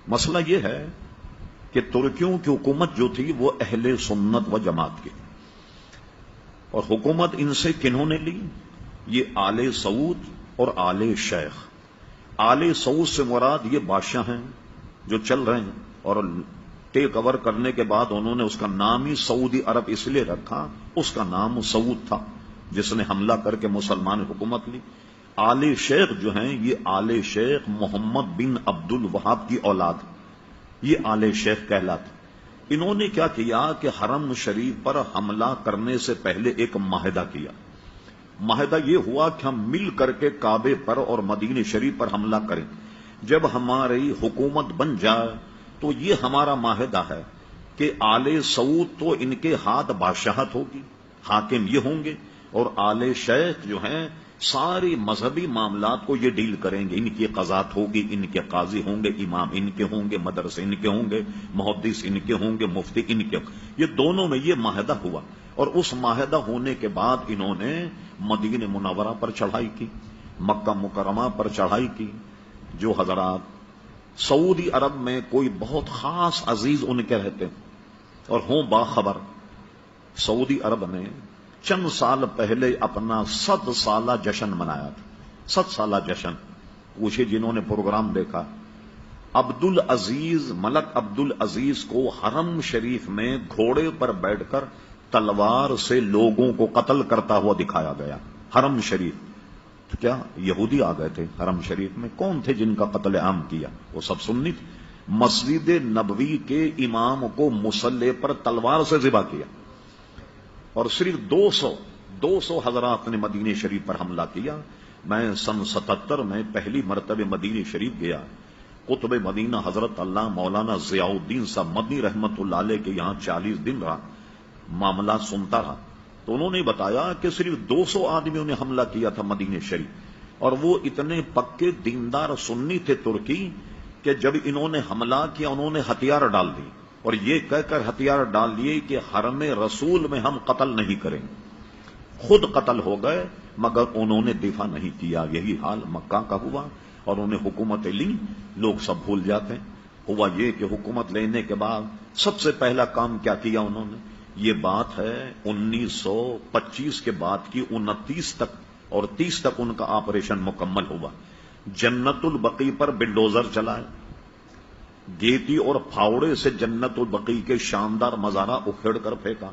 مسئلہ یہ ہے کہ ترکیوں کی حکومت جو تھی وہ اہل سنت و جماعت کی، اور حکومت ان سے کنہوں نے لی؟ یہ آل سعود اور آل شیخ۔ آل سعود سے مراد یہ بادشاہ ہیں جو چل رہے ہیں، اور ٹیک اوور کرنے کے بعد انہوں نے اس کا نام ہی سعودی عرب اس لیے رکھا، اس کا نام سعود تھا جس نے حملہ کر کے مسلمان حکومت لی۔ آل شیخ جو ہیں یہ آل شیخ محمد بن عبد الوہاب کی اولاد، یہ آل شیخ کہلاتے۔ انہوں نے کیا کیا کہ حرم شریف پر حملہ کرنے سے پہلے ایک معاہدہ کیا۔ معاہدہ یہ ہوا کہ ہم مل کر کے کعبے پر اور مدینہ شریف پر حملہ کریں، جب ہماری حکومت بن جائے تو یہ ہمارا معاہدہ ہے کہ آل سعود تو ان کے ہاتھ بادشاہت ہوگی، حاکم یہ ہوں گے، اور آل شیخ جو ہیں ساری مذہبی معاملات کو یہ ڈیل کریں گے، ان کی قضات ہوگی، ان کے قاضی ہوں گے، امام ان کے ہوں گے، مدرسے ان کے ہوں گے، محدث ان کے ہوں گے، مفتی ان کے ہوں گے۔ یہ دونوں میں یہ معاہدہ ہوا، اور اس معاہدہ ہونے کے بعد انہوں نے مدینہ منورہ پر چڑھائی کی، مکہ مکرمہ پر چڑھائی کی۔ جو حضرات سعودی عرب میں کوئی بہت خاص عزیز ان کے رہتے ہیں اور ہوں باخبر، سعودی عرب نے چند سال پہلے اپنا 100 سالہ جشن منایا تھا، 100 سالہ جشن۔ پوچھے جنہوں نے پروگرام دیکھا، ملک عبد العزیز کو حرم شریف میں گھوڑے پر بیٹھ کر تلوار سے لوگوں کو قتل کرتا ہوا دکھایا گیا۔ حرم شریف تو کیا یہودی آ گئے تھے حرم شریف میں؟ کون تھے جن کا قتل عام کیا؟ وہ سب سنی تھے۔ مسجد نبوی کے امام کو مصلی پر تلوار سے ذبح کیا، اور صرف 200 حضرات نے مدینہ شریف پر حملہ کیا۔ میں سن 77 میں پہلی مرتبہ مدینہ شریف گیا، قطب مدینہ حضرت اللہ مولانا ضیاء الدین صاحب مدنی رحمت اللہ علیہ کے یہاں 40 دن رہا، معاملات سنتا رہا، تو انہوں نے بتایا کہ صرف 200 آدمیوں نے حملہ کیا تھا مدینہ شریف، اور وہ اتنے پکے دیندار سنی تھے ترکی کہ جب انہوں نے حملہ کیا انہوں نے ہتھیار ڈال دی، اور یہ کہہ کر ہتھیار ڈال دیے کہ حرم رسول میں ہم قتل نہیں کریں۔ خود قتل ہو گئے مگر انہوں نے دفاع نہیں کیا۔ یہی حال مکہ کا ہوا، اور انہوں نے حکومتیں لی، لوگ سب بھول جاتے ہیں۔ ہوا یہ کہ حکومت لینے کے بعد سب سے پہلا کام کیا کیا انہوں نے؟ یہ بات ہے 1925 کے بعد کی 29 تک اور 30 تک ان کا آپریشن مکمل ہوا۔ جنت البقیع پر بلڈوزر چلائے، گیتی اور پھاوڑے سے جنت البقیع کے شاندار مزارات اکھیڑ کر پھینکا،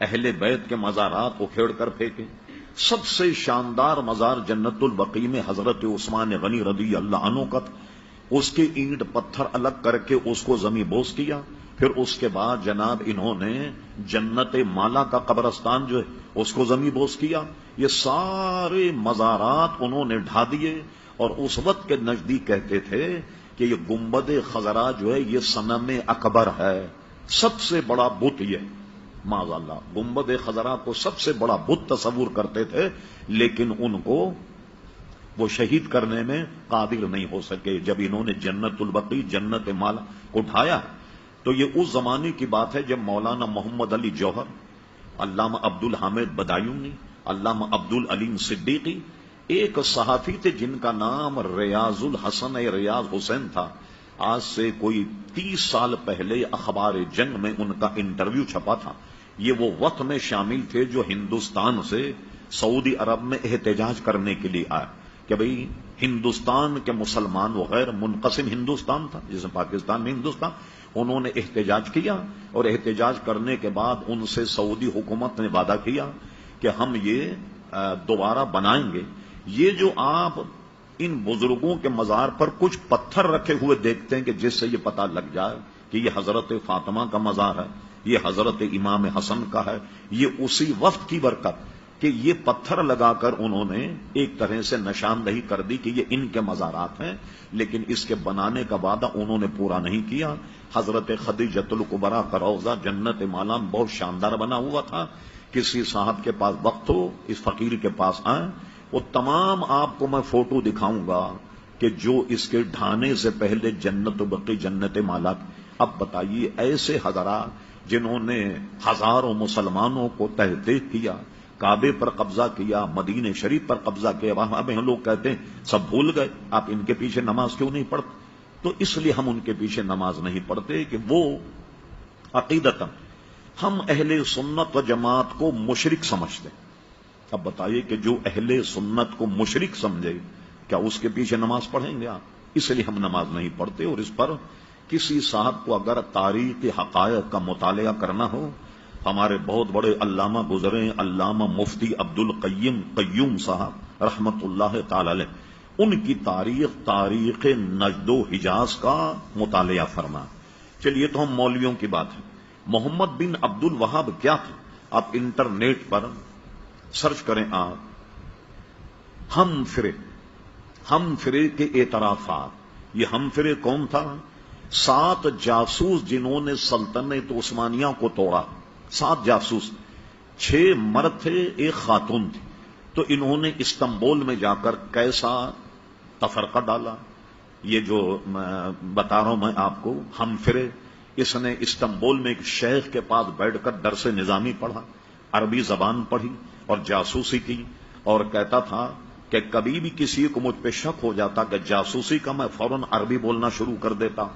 اہل بیت کے مزارات اکھیڑ کر پھینکے۔ سب سے شاندار مزار جنت البقیع میں حضرت عثمان غنی رضی اللہ عنہ کا تھا، اس کے اینٹ پتھر الگ کر کے اس کو زمین بوس کیا۔ پھر اس کے بعد جناب انہوں نے جنت مالا کا قبرستان جو ہے اس کو زمین بوس کیا۔ یہ سارے مزارات انہوں نے ڈھا دیے، اور اس وقت کے نزدیک کہتے تھے کہ یہ گنبد خضرا جو ہے یہ صنم اکبر ہے، سب سے بڑا بت یہ، معاذ اللہ گنبد خضرا کو سب سے بڑا بت تصور کرتے تھے، لیکن ان کو وہ شہید کرنے میں قادر نہیں ہو سکے۔ جب انہوں نے جنت البقیع جنت مالا کو ڈھایا تو یہ اس زمانے کی بات ہے جب مولانا محمد علی جوہر، علامہ عبد الحامد بدایونی، علامہ عبد العلیم صدیقی، ایک صحافی تھے جن کا نام ریاض الحسن ریاض حسین تھا۔ آج سے کوئی 30 سال پہلے اخبار جنگ میں ان کا انٹرویو چھپا تھا۔ یہ وہ وقت میں شامل تھے جو ہندوستان سے سعودی عرب میں احتجاج کرنے کے لیے آئے کہ بھئی ہندوستان کے مسلمان وغیر منقسم ہندوستان تھا جس میں پاکستان میں ہندوستان، انہوں نے احتجاج کیا، اور احتجاج کرنے کے بعد ان سے سعودی حکومت نے وعدہ کیا کہ ہم یہ دوبارہ بنائیں گے۔ یہ جو آپ ان بزرگوں کے مزار پر کچھ پتھر رکھے ہوئے دیکھتے ہیں کہ جس سے یہ پتہ لگ جائے کہ یہ حضرت فاطمہ کا مزار ہے، یہ حضرت امام حسن کا ہے، یہ اسی وقت کی برکت کہ یہ پتھر لگا کر انہوں نے ایک طرح سے نشاندہی کر دی کہ یہ ان کے مزارات ہیں، لیکن اس کے بنانے کا وعدہ انہوں نے پورا نہیں کیا۔ حضرت خدیجۃ الکبریٰ کا روضہ جنت مالا بہت شاندار بنا ہوا تھا۔ کسی صاحب کے پاس وقت ہو اس فقیر کے پاس آئیں، وہ تمام آپ کو میں فوٹو دکھاؤں گا کہ جو اس کے ڈھانے سے پہلے جنت البقیع جنت مالا۔ اب بتائیے ایسے حضرات جنہوں نے ہزاروں مسلمانوں کو تحقیق کیا، کعبے پر قبضہ کیا، مدینہ شریف پر قبضہ کیا، وہاں ہم لوگ کہتے ہیں سب بھول گئے، آپ ان کے پیچھے نماز کیوں نہیں پڑھتے؟ تو اس لیے ہم ان کے پیچھے نماز نہیں پڑھتے کہ وہ عقیدتاً ہم اہل سنت و جماعت کو مشرک سمجھتے. اب بتائیے کہ جو اہل سنت کو مشرک سمجھے کیا اس کے پیچھے نماز پڑھیں گے آپ؟ اس لیے ہم نماز نہیں پڑھتے. اور اس پر کسی صاحب کو اگر تاریخ حقائق کا مطالعہ کرنا ہو، ہمارے بہت بڑے علامہ گزرے علامہ مفتی عبد القیم قیوم صاحب رحمت اللہ تعالی علیہ، ان کی تاریخ نجد و حجاز کا مطالعہ فرما. چلیے تو ہم مولویوں کی بات ہے. محمد بن عبد الوہاب کیا تھا؟ آپ انٹرنیٹ پر سرچ کریں آپ، ہم فرے کے اعترافات. یہ ہم فرے کون تھا؟ 7 جاسوس جنہوں نے سلطنت عثمانیہ کو توڑا. 7 جاسوس، 6 مرد تھے، 1 خاتون تھی. تو انہوں نے استنبول میں جا کر کیسا تفرقہ ڈالا. یہ جو بتا رہا ہوں میں آپ کو، ہم فرے، اس نے استنبول میں ایک شیخ کے پاس بیٹھ کر درس نظامی پڑھا، عربی زبان پڑھی اور جاسوسی کی. اور کہتا تھا کہ کبھی بھی کسی کو مجھ پہ شک ہو جاتا کہ جاسوسی کا، میں فوراً عربی بولنا شروع کر دیتا.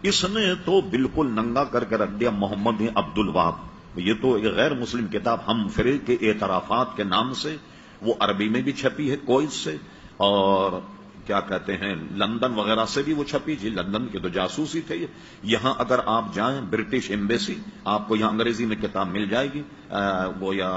اس نے تو بالکل ننگا کر کے رکھ دیا محمد بن عبد الوہاب. یہ تو ایک غیر مسلم کتاب ہم فرے کے اعترافات کے نام سے، وہ عربی میں بھی چھپی ہے کویت سے، اور کیا کہتے ہیں لندن وغیرہ سے بھی وہ چھپی. جی لندن کے تو جاسوس ہی تھے. یہاں اگر آپ جائیں برٹش ایمبیسی، آپ کو یہاں انگریزی میں کتاب مل جائے گی، وہ یا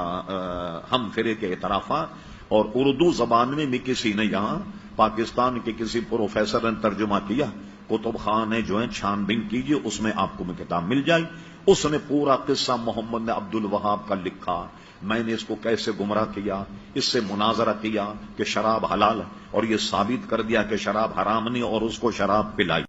ہم فرے کے اعترافات، اور اردو زبان میں بھی کسی نے یہاں پاکستان کے کسی پروفیسر نے ترجمہ کیا. کتب خانے جو ہیں چھان بین کیجئے، اس میں آپ کو میں کتاب مل جائے. اس نے پورا قصہ محمد نے عبد الوہاب کا لکھا. میں نے اس کو کیسے گمراہ کیا، اس سے مناظرہ کیا کہ شراب حلال ہے، اور یہ ثابت کر دیا کہ شراب حرام نہیں، اور اس کو شراب پلائی.